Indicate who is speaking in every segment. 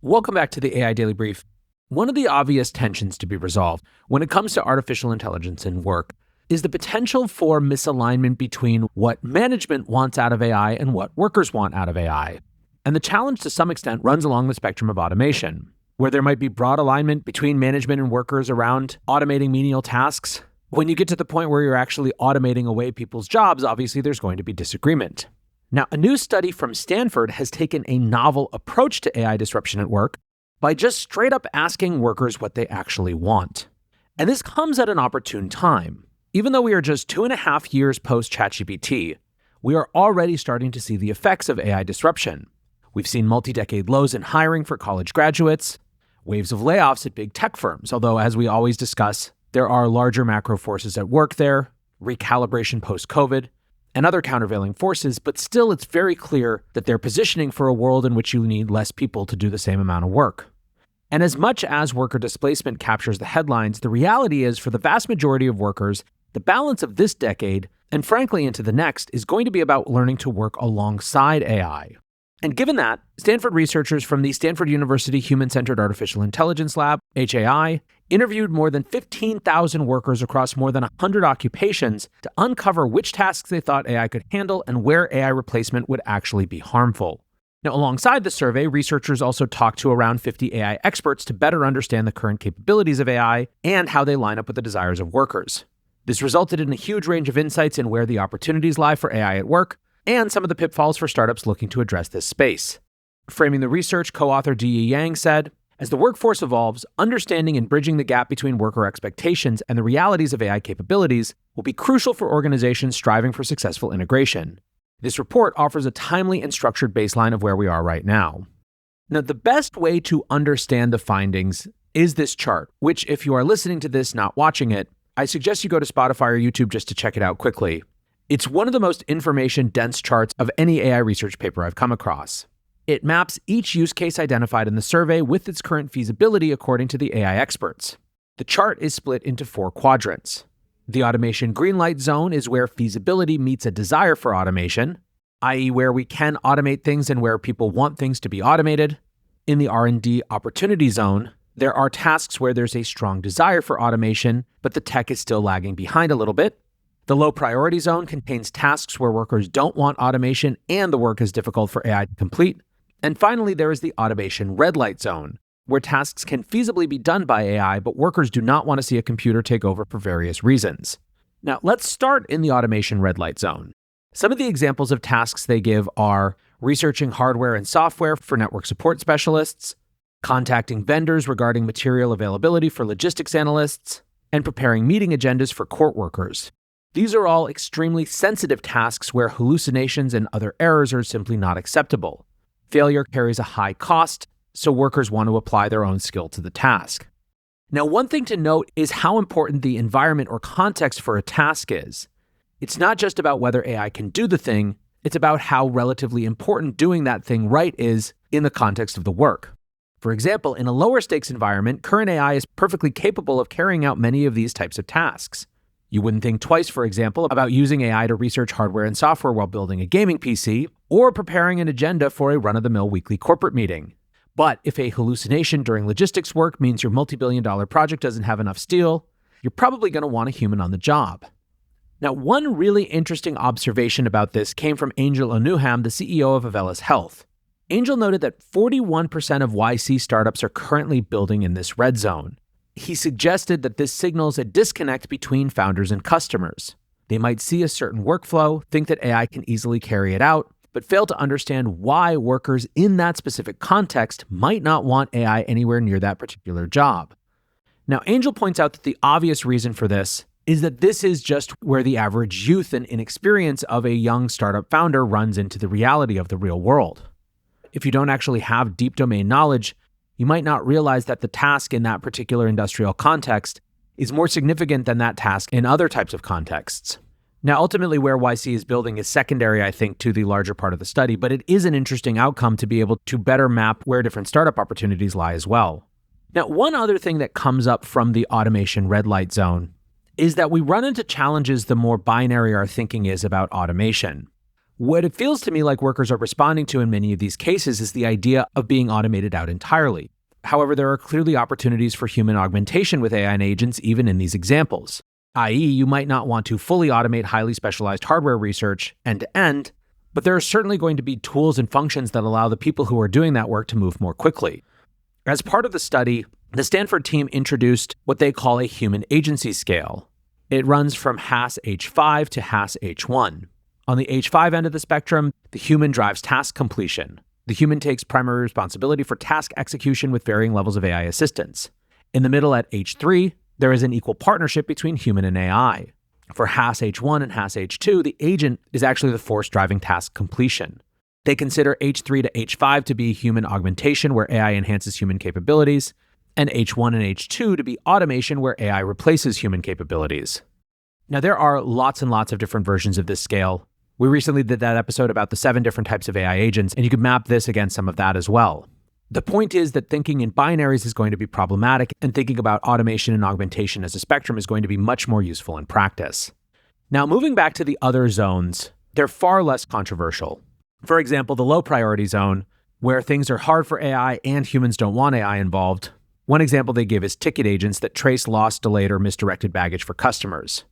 Speaker 1: Welcome back to the AI Daily Brief. One of the obvious tensions to be resolved when it comes to artificial intelligence in work is the potential for misalignment between what management wants out of AI and what workers want out of AI. And the challenge to some extent runs along the spectrum of automation, where there might be broad alignment between management and workers around automating menial tasks. When you get to the point where you're actually automating away people's jobs, obviously there's going to be disagreement. Now, a new study from Stanford has taken a novel approach to AI disruption at work by just straight up asking workers what they actually want. And this comes at an opportune time. Even though we are just 2.5 years post ChatGPT, we are already starting to see the effects of AI disruption. We've seen multi-decade lows in hiring for college graduates, waves of layoffs at big tech firms, although as we always discuss, there are larger macro forces at work there, recalibration post-COVID, and other countervailing forces, but still it's very clear that they're positioning for a world in which you need less people to do the same amount of work. And as much as worker displacement captures the headlines, the reality is for the vast majority of workers, the balance of this decade, and frankly into the next, is going to be about learning to work alongside AI. And given that, Stanford researchers from the Stanford University Human-Centered Artificial Intelligence Lab, HAI, interviewed more than 15,000 workers across more than 100 occupations to uncover which tasks they thought AI could handle and where AI replacement would actually be harmful. Now, alongside the survey, researchers also talked to around 50 AI experts to better understand the current capabilities of AI and how they line up with the desires of workers. This resulted in a huge range of insights in where the opportunities lie for AI at work, and some of the pitfalls for startups looking to address this space. Framing the research, co-author Di Yang said, "As the workforce evolves, understanding and bridging the gap between worker expectations and the realities of AI capabilities will be crucial for organizations striving for successful integration. This report offers a timely and structured baseline of where we are right now." Now, the best way to understand the findings is this chart, which if you are listening to this, not watching it, I suggest you go to Spotify or YouTube just to check it out quickly. It's one of the most information-dense charts of any AI research paper I've come across. It maps each use case identified in the survey with its current feasibility according to the AI experts. The chart is split into 4 quadrants. The automation green light zone is where feasibility meets a desire for automation, i.e. where we can automate things and where people want things to be automated. In the R&D opportunity zone, there are tasks where there's a strong desire for automation, but the tech is still lagging behind a little bit. The low priority zone contains tasks where workers don't want automation and the work is difficult for AI to complete. And finally, there is the automation red light zone, where tasks can feasibly be done by AI, but workers do not want to see a computer take over for various reasons. Now, let's start in the automation red light zone. Some of the examples of tasks they give are researching hardware and software for network support specialists, contacting vendors regarding material availability for logistics analysts, and preparing meeting agendas for court workers. These are all extremely sensitive tasks where hallucinations and other errors are simply not acceptable. Failure carries a high cost, so workers want to apply their own skill to the task. Now, one thing to note is how important the environment or context for a task is. It's not just about whether AI can do the thing, it's about how relatively important doing that thing right is in the context of the work. For example, in a lower stakes environment, current AI is perfectly capable of carrying out many of these types of tasks. You wouldn't think twice, for example, about using AI to research hardware and software while building a gaming PC or preparing an agenda for a run-of-the-mill weekly corporate meeting. But if a hallucination during logistics work means your multi-billion-dollar project doesn't have enough steel, you're probably going to want a human on the job. Now, one really interesting observation about this came from Angel Onuham, the CEO of Avelis Health. Angel noted that 41% of YC startups are currently building in this red zone. He suggested that this signals a disconnect between founders and customers. They might see a certain workflow, think that AI can easily carry it out, but fail to understand why workers in that specific context might not want AI anywhere near that particular job. Now, Angel points out that the obvious reason for this is that this is just where the average youth and inexperience of a young startup founder runs into the reality of the real world. If you don't actually have deep domain knowledge, you might not realize that the task in that particular industrial context is more significant than that task in other types of contexts. Now, ultimately, where YC is building is secondary, I think, to the larger part of the study, but it is an interesting outcome to be able to better map where different startup opportunities lie as well. Now, one other thing that comes up from the automation red light zone is that we run into challenges the more binary our thinking is about automation. What it feels to me like workers are responding to in many of these cases is the idea of being automated out entirely. However, there are clearly opportunities for human augmentation with AI and agents even in these examples, i.e., you might not want to fully automate highly specialized hardware research end-to-end, but there are certainly going to be tools and functions that allow the people who are doing that work to move more quickly. As part of the study, the Stanford team introduced what they call a human agency scale. It runs from HAS H5 to HAS H1. On the H5 end of the spectrum, the human drives task completion. The human takes primary responsibility for task execution with varying levels of AI assistance. In the middle at H3, there is an equal partnership between human and AI. For HAS H1 and HAS H2, the agent is actually the force driving task completion. They consider H3 to H5 to be human augmentation, where AI enhances human capabilities, and H1 and H2 to be automation, where AI replaces human capabilities. Now, there are lots and lots of different versions of this scale. We recently did that episode about the 7 different types of AI agents, and you could map this against some of that as well. The point is that thinking in binaries is going to be problematic, and thinking about automation and augmentation as a spectrum is going to be much more useful in practice. Now, moving back to the other zones, they're far less controversial. For example, the low priority zone, where things are hard for AI and humans don't want AI involved. One example they give is ticket agents that trace lost, delayed, or misdirected baggage for customers.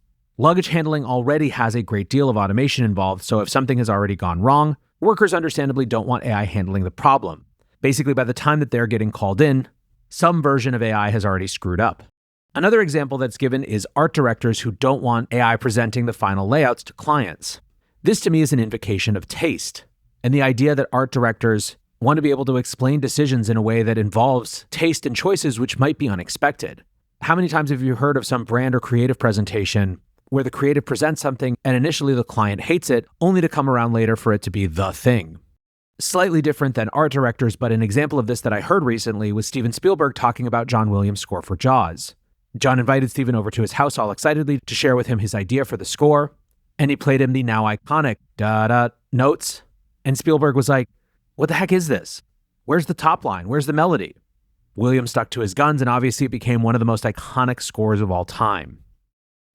Speaker 1: Luggage handling already has a great deal of automation involved, so if something has already gone wrong, workers understandably don't want AI handling the problem. Basically, by the time that they're getting called in, some version of AI has already screwed up. Another example that's given is art directors who don't want AI presenting the final layouts to clients. This to me is an invocation of taste, and the idea that art directors want to be able to explain decisions in a way that involves taste and choices which might be unexpected. How many times have you heard of some brand or creative presentation where the creative presents something and initially the client hates it, only to come around later for it to be the thing? Slightly different than art directors, but an example of this that I heard recently was Steven Spielberg talking about John Williams' score for Jaws. John invited Steven over to his house all excitedly to share with him his idea for the score, and he played him the now iconic da-da notes, and Spielberg was like, "What the heck is this? Where's the top line? Where's the melody?" Williams stuck to his guns, and obviously it became one of the most iconic scores of all time.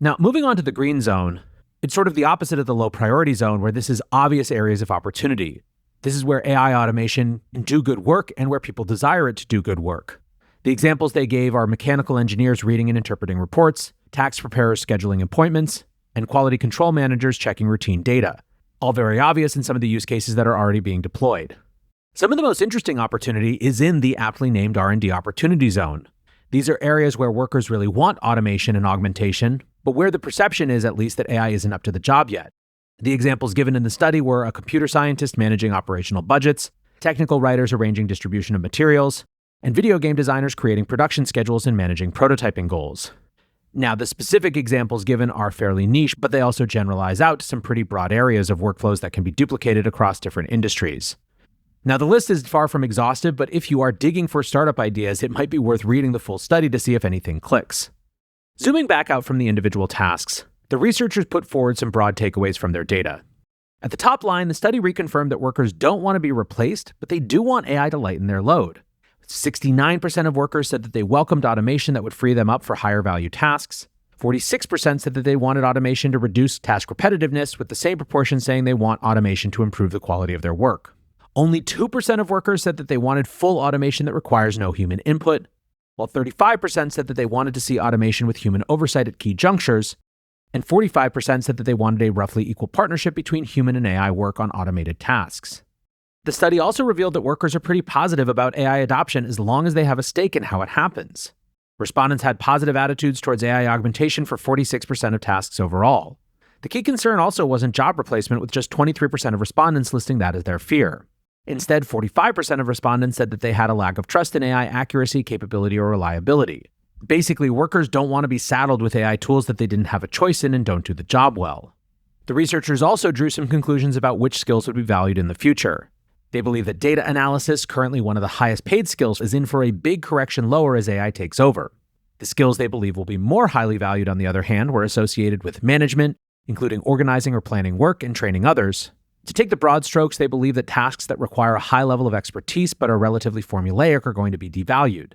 Speaker 1: Now, moving on to the green zone, it's sort of the opposite of the low priority zone, where this is obvious areas of opportunity. This is where AI automation can do good work and where people desire it to do good work. The examples they gave are mechanical engineers reading and interpreting reports, tax preparers scheduling appointments, and quality control managers checking routine data. All very obvious in some of the use cases that are already being deployed. Some of the most interesting opportunity is in the aptly named R&D opportunity zone. These are areas where workers really want automation and augmentation, but where the perception is at least that AI isn't up to the job yet. The examples given in the study were a computer scientist managing operational budgets, technical writers arranging distribution of materials, and video game designers creating production schedules and managing prototyping goals. Now, the specific examples given are fairly niche, but they also generalize out to some pretty broad areas of workflows that can be duplicated across different industries. Now, the list is far from exhaustive, but if you are digging for startup ideas, it might be worth reading the full study to see if anything clicks. Zooming back out from the individual tasks, the researchers put forward some broad takeaways from their data. At the top line, the study reconfirmed that workers don't want to be replaced, but they do want AI to lighten their load. 69% of workers said that they welcomed automation that would free them up for higher value tasks. 46% said that they wanted automation to reduce task repetitiveness, with the same proportion saying they want automation to improve the quality of their work. Only 2% of workers said that they wanted full automation that requires no human input, while 35% said that they wanted to see automation with human oversight at key junctures, and 45% said that they wanted a roughly equal partnership between human and AI work on automated tasks. The study also revealed that workers are pretty positive about AI adoption as long as they have a stake in how it happens. Respondents had positive attitudes towards AI augmentation for 46% of tasks overall. The key concern also wasn't job replacement, with just 23% of respondents listing that as their fear. Instead, 45% of respondents said that they had a lack of trust in AI accuracy, capability, or reliability. Basically, workers don't want to be saddled with AI tools that they didn't have a choice in and don't do the job well. The researchers also drew some conclusions about which skills would be valued in the future. They believe that data analysis, currently one of the highest paid skills, is in for a big correction lower as AI takes over. The skills they believe will be more highly valued, on the other hand, were associated with management, including organizing or planning work and training others. To take the broad strokes, they believe that tasks that require a high level of expertise but are relatively formulaic are going to be devalued.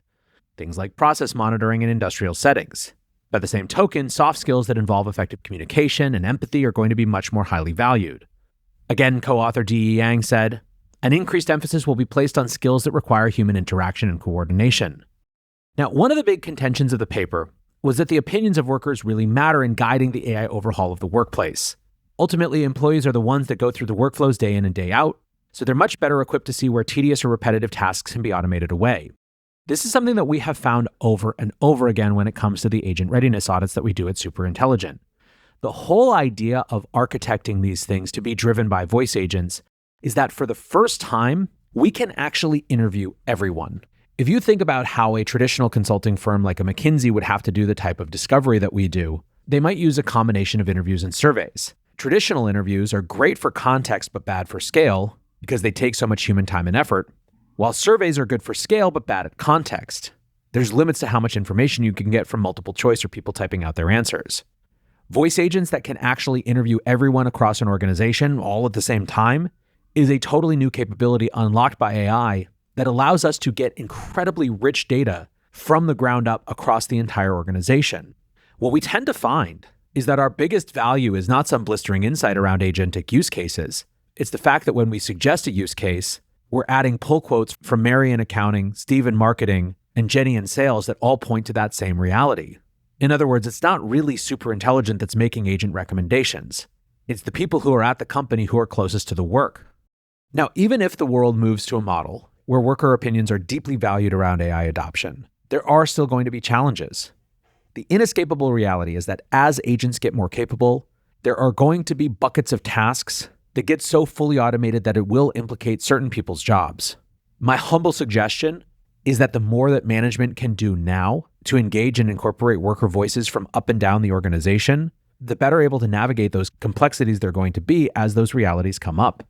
Speaker 1: Things like process monitoring in industrial settings. By the same token, soft skills that involve effective communication and empathy are going to be much more highly valued. Again, co-author D.E. Yang said, an increased emphasis will be placed on skills that require human interaction and coordination. Now, one of the big contentions of the paper was that the opinions of workers really matter in guiding the AI overhaul of the workplace. Ultimately, employees are the ones that go through the workflows day in and day out, so they're much better equipped to see where tedious or repetitive tasks can be automated away. This is something that we have found over and over again when it comes to the agent readiness audits that we do at Superintelligent. The whole idea of architecting these things to be driven by voice agents is that for the first time, we can actually interview everyone. If you think about how a traditional consulting firm like a McKinsey would have to do the type of discovery that we do, they might use a combination of interviews and surveys. Traditional interviews are great for context but bad for scale because they take so much human time and effort, while surveys are good for scale but bad at context. There's limits to how much information you can get from multiple choice or people typing out their answers. Voice agents that can actually interview everyone across an organization all at the same time is a totally new capability unlocked by AI that allows us to get incredibly rich data from the ground up across the entire organization. What we tend to find is that our biggest value is not some blistering insight around agentic use cases. It's the fact that when we suggest a use case, we're adding pull quotes from Mary in accounting, Steve in marketing, and Jenny in sales that all point to that same reality. In other words, it's not really Superintelligent that's making agent recommendations. It's the people who are at the company who are closest to the work. Now, even if the world moves to a model where worker opinions are deeply valued around AI adoption, there are still going to be challenges. The inescapable reality is that as agents get more capable, there are going to be buckets of tasks that get so fully automated that it will implicate certain people's jobs. My humble suggestion is that the more that management can do now to engage and incorporate worker voices from up and down the organization, the better able to navigate those complexities they're going to be as those realities come up.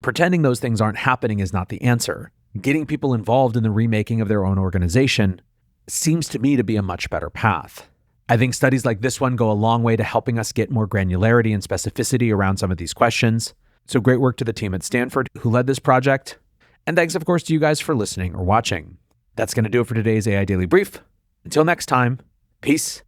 Speaker 1: Pretending those things aren't happening is not the answer. Getting people involved in the remaking of their own organization seems to me to be a much better path. I think studies like this one go a long way to helping us get more granularity and specificity around some of these questions. So great work to the team at Stanford who led this project. And thanks, of course, to you guys for listening or watching. That's going to do it for today's AI Daily Brief. Until next time, peace